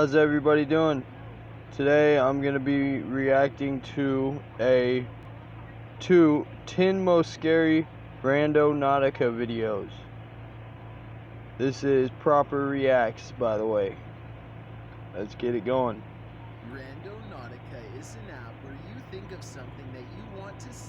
How's everybody doing? Today I'm going to be reacting to 10 most scary randonautica videos. This is proper reacts, by the way. Let's get it going. Randonautica is an app where you think of something that you want to see.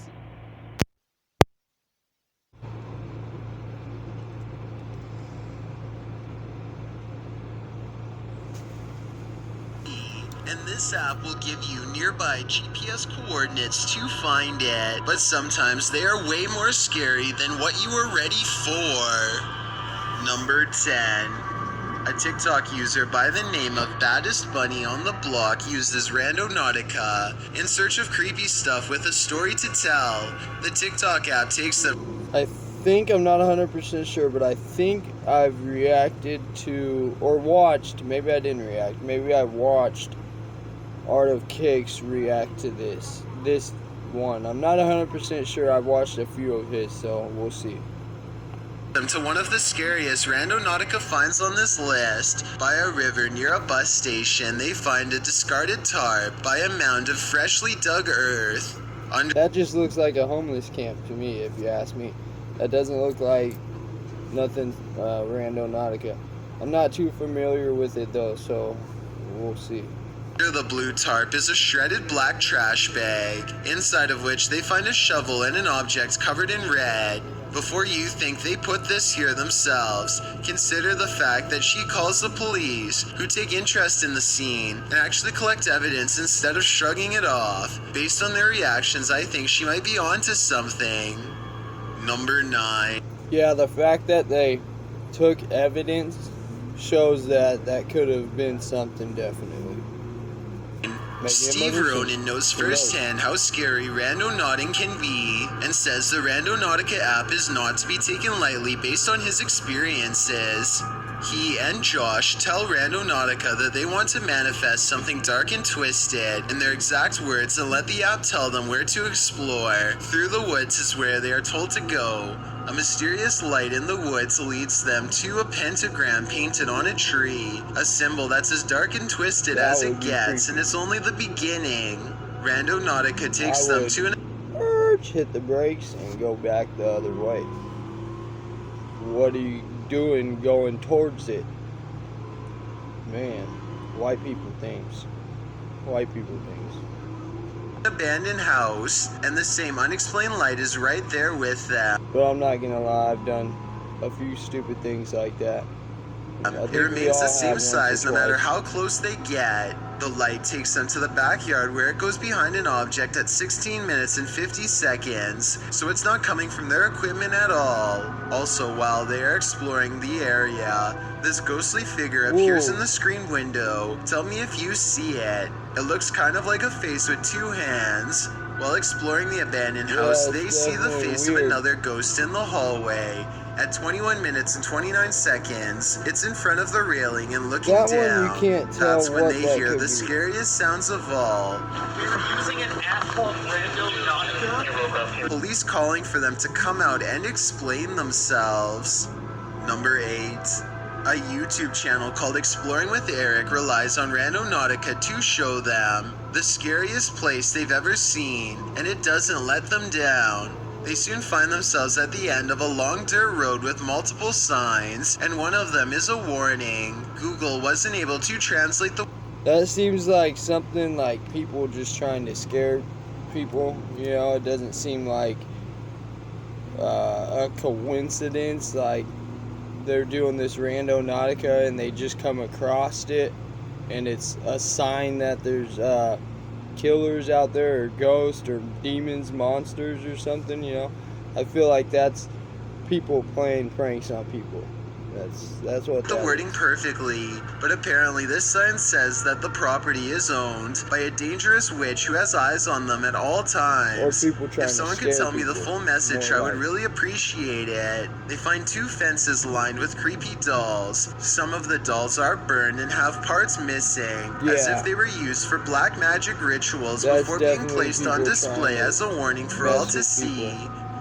And this app will give you nearby GPS coordinates to find it. But sometimes they are way more scary than what you were ready for. Number 10. A TikTok user by the name of Baddest Bunny on the block uses Randonautica in search of creepy stuff with a story to tell. The TikTok app takes them. I think, I'm not 100% sure, but I think I've reacted to, or watched, maybe I didn't react, maybe I watched Art of Cakes react to this one. I'm not 100% sure. I've watched a few of his, so we'll see. To one of the scariest Randonautica finds on this list. By a river near a bus station, they find a discarded tarp by a mound of freshly dug earth. That just looks like a homeless camp to me, if you ask me. That doesn't look like nothing Randonautica. I'm not too familiar with it though, so we'll see. Under the blue tarp is a shredded black trash bag, inside of which they find a shovel and an object covered in red. Before you think they put this here themselves, consider the fact that she calls the police, who take interest in the scene and actually collect evidence instead of shrugging it off. Based on their reactions, I think she might be onto something. Number 9. Yeah, the fact that they took evidence shows that that could have been something, definitely. Steve Ronan knows firsthand how scary randonauting can be and says the Randonautica app is not to be taken lightly based on his experiences. He and Josh tell Randonautica that they want to manifest something dark and twisted in their exact words and let the app tell them where to explore. Through the woods is where they are told to go. A mysterious light in the woods leads them to a pentagram painted on a tree, a symbol that's as dark and twisted as it gets, and it's only the beginning. Randonautica takes them to an hit the brakes and go back the other way. What are you doing going towards it? Man, white people things. White people things. Abandoned house, and the same unexplained light is right there with them. But I'm not gonna lie, I've done a few stupid things like that. It remains the same size no matter how close they get. The light takes them to the backyard where it goes behind an object at 16 minutes and 50 seconds, so it's not coming from their equipment at all. Also, while they are exploring the area, this ghostly figure appears in the screen window. Tell me if you see it. It looks kind of like a face with two hands. While exploring the abandoned house, they see the face of another ghost in the hallway. At 21 minutes and 29 seconds, it's in front of the railing and looking down. One you can't tell. That's when they hear the scariest sounds of all. You're using an app called Randonautica? Police calling for them to come out and explain themselves. Number 8. A YouTube channel called Exploring with Eric relies on Randonautica to show them the scariest place they've ever seen, and it doesn't let them down. They soon find themselves at the end of a long dirt road with multiple signs, and one of them is a warning. Google wasn't able to translate the... That seems like something like people just trying to scare people, you know. It doesn't seem like a coincidence, like they're doing this Randonautica and they just come across it and it's a sign that there's killers out there, or ghosts, or demons, monsters, or something, you know. I feel like that's people playing pranks on people. That's what the wording perfectly, but apparently this sign says that the property is owned by a dangerous witch who has eyes on them at all times. Or people trying if someone could tell me the full message, I would really appreciate it. They find 2 fences lined with creepy dolls. Some of the dolls are burned and have parts missing, as if they were used for black magic rituals before being placed on display as a warning for all to see.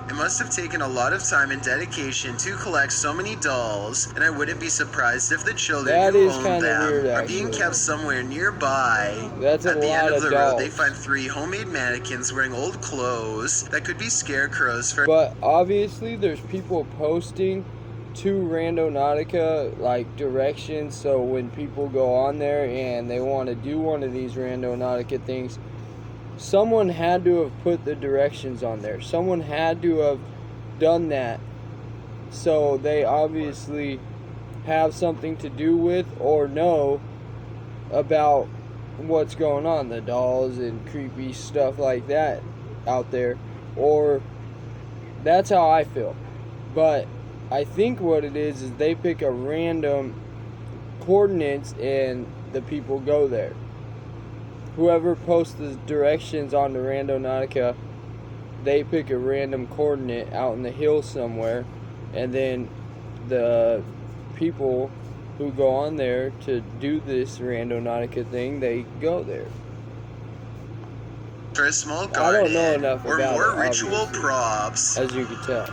It must have taken a lot of time and dedication to collect so many dolls, and I wouldn't be surprised if the children That who is own kinda them weird, are being actually. kept somewhere nearby. That's a At the end lot of of the road, they dolls. find 3 homemade mannequins wearing old clothes that could be scarecrows for. But obviously, there's people posting to Randonautica like directions, so when people go on there and they want to do one of these Randonautica things, someone had to have put the directions on there. Someone had to have done that. So they obviously have something to do with or know about what's going on, the dolls and creepy stuff like that out there. Or that's how I feel. But I think what it is they pick a random coordinates and the people go there. Whoever posts the directions on the Randonautica, they pick a random coordinate out in the hills somewhere, and then the people who go on there to do this Randonautica thing, they go there. For a small I don't garden know enough or about more it, ritual obviously, props. as you can tell.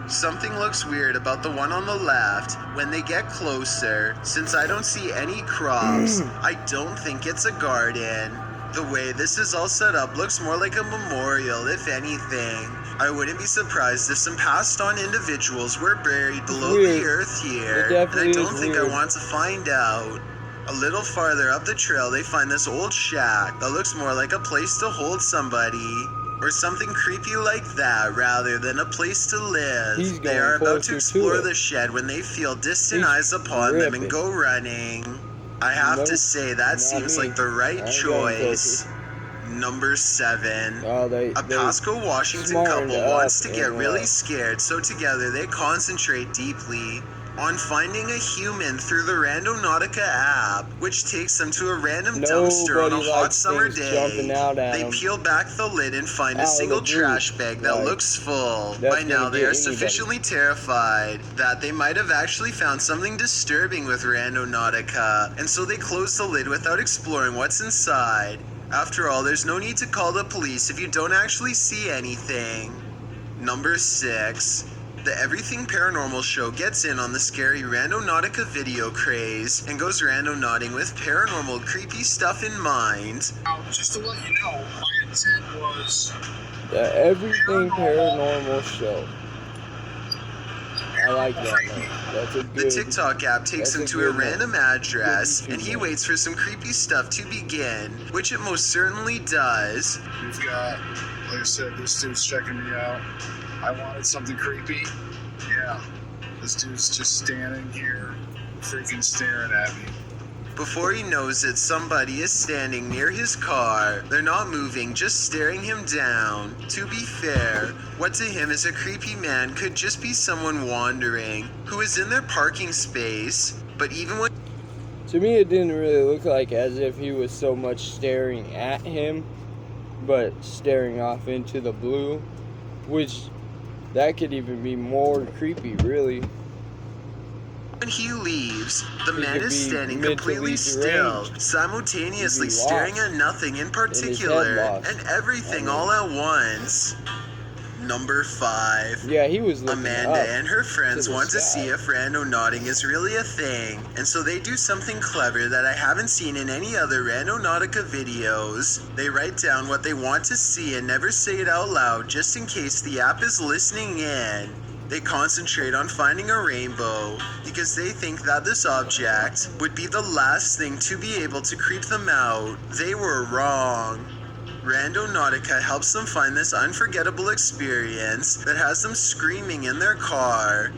Something looks weird about the one on the left. When they get closer, since I don't see any crops, I don't think it's a garden. The way this is all set up looks more like a memorial, if anything. I wouldn't be surprised if some passed on individuals were buried below weird. the earth here, It and I definitely don't is think I weird. want to find out. A little farther up the trail, they find this old shack that looks more like a place to hold somebody, or something creepy like that rather than a place to live. He's They going are about closer to to explore it. the shed when they feel distant He's eyes upon them and ripping. go running. I have to Nope, say that not seems me. like the I right ain't going choice. Number 7. Oh, A they Pasco, Washington smartened couple up wants to get and really left. scared, so together they concentrate deeply on finding a human through the Randonautica app, which takes them to a random dumpster on a Nobody hot likes summer things day. jumping out at They them peel back the lid and find a out of the single blue. trash bag that Like, looks full. that's By now gonna they get are anybody. sufficiently terrified that they might have actually found something disturbing with Randonautica, and so they close the lid without exploring what's inside. After all, there's no need to call the police if you don't actually see anything. Number 6. The Everything Paranormal show gets in on the scary Randonautica video craze and goes randonauting with paranormal creepy stuff in mind. Now, just to let you know, my intent was The Everything Paranormal Show. I like that name. That's a The good. Tik-Tok app takes that's him a to a good random name. address, Good YouTube and he name. waits for some creepy stuff to begin, which it most certainly does. we've got, like I said, this dude's checking me out. I wanted something creepy. Yeah, this dude's just standing here, freaking staring at me. Before he knows it, somebody is standing near his car. They're not moving, just staring him down. To be fair, what to him is a creepy man could just be someone wandering who is in their parking space. But even when To me, it didn't really look like as if he was so much staring at him, but staring off into the blue, which that could even be more creepy, really. he leaves, the He man could is be standing mentally completely still, deranged. simultaneously He'd be staring lost at nothing in head particular, lost. and everything I mean- all at once. Number 5. Yeah, he was looking Amanda up and her friends to the want to sky. see if randonauting is really a thing, and so they do something clever that I haven't seen in any other Randonautica videos. They write down what they want to see and never say it out loud just in case the app is listening in. They concentrate on finding a rainbow because they think that this object would be the last thing to be able to creep them out. They were wrong. Randonautica helps them find this unforgettable experience that has them screaming in their car.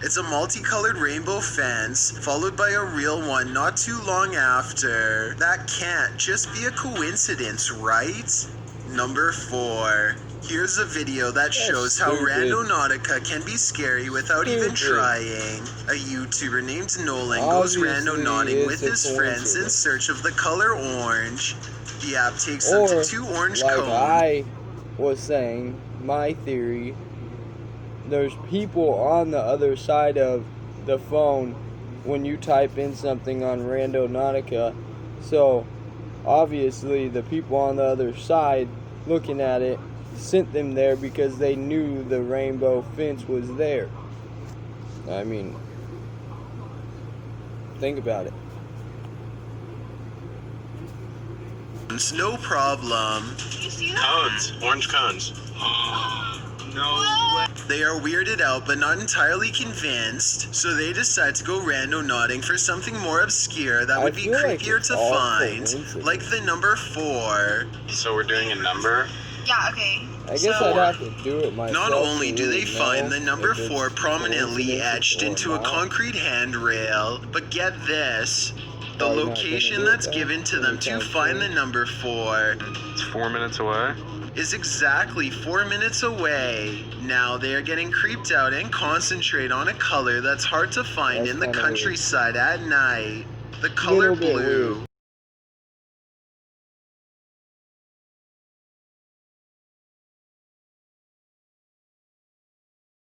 It's a multicolored rainbow fence, followed by a real one not too long after. That can't just be a coincidence, right? Number 4. Here's a video that shows how stupid. Randonautica can be scary without even Stupid. trying. A YouTuber named Nolan Obviously, goes randonauting with it's a his friends in coincidence. search of the color orange. The app takes them Or, to 2 orange like cones. I was saying, my theory, there's people on the other side of the phone when you type in something on Randonautica. So obviously the people on the other side looking at it sent them there because they knew the rainbow fence was there. I mean, think about it. No problem. Cones. Orange cones. No way. They are weirded out but not entirely convinced, so they decide to go randonauting for something more obscure that would be feel like creepier it's to all find, coincidence. like the number 4. So we're doing a number? Yeah, okay. I guess So- I'd have to do it myself. Not only to do they really find know the number if it's 4 prominently coincidence etched or into a not. concrete handrail, but get this. The Probably not location gonna do it that's though, given to them to anytime find the soon. number 4 It's 4 minutes away. is exactly 4 minutes away. Now they are getting creeped out and concentrate on a color that's hard to find That's in the kinda weird. countryside at night. The color Little bit blue. weird.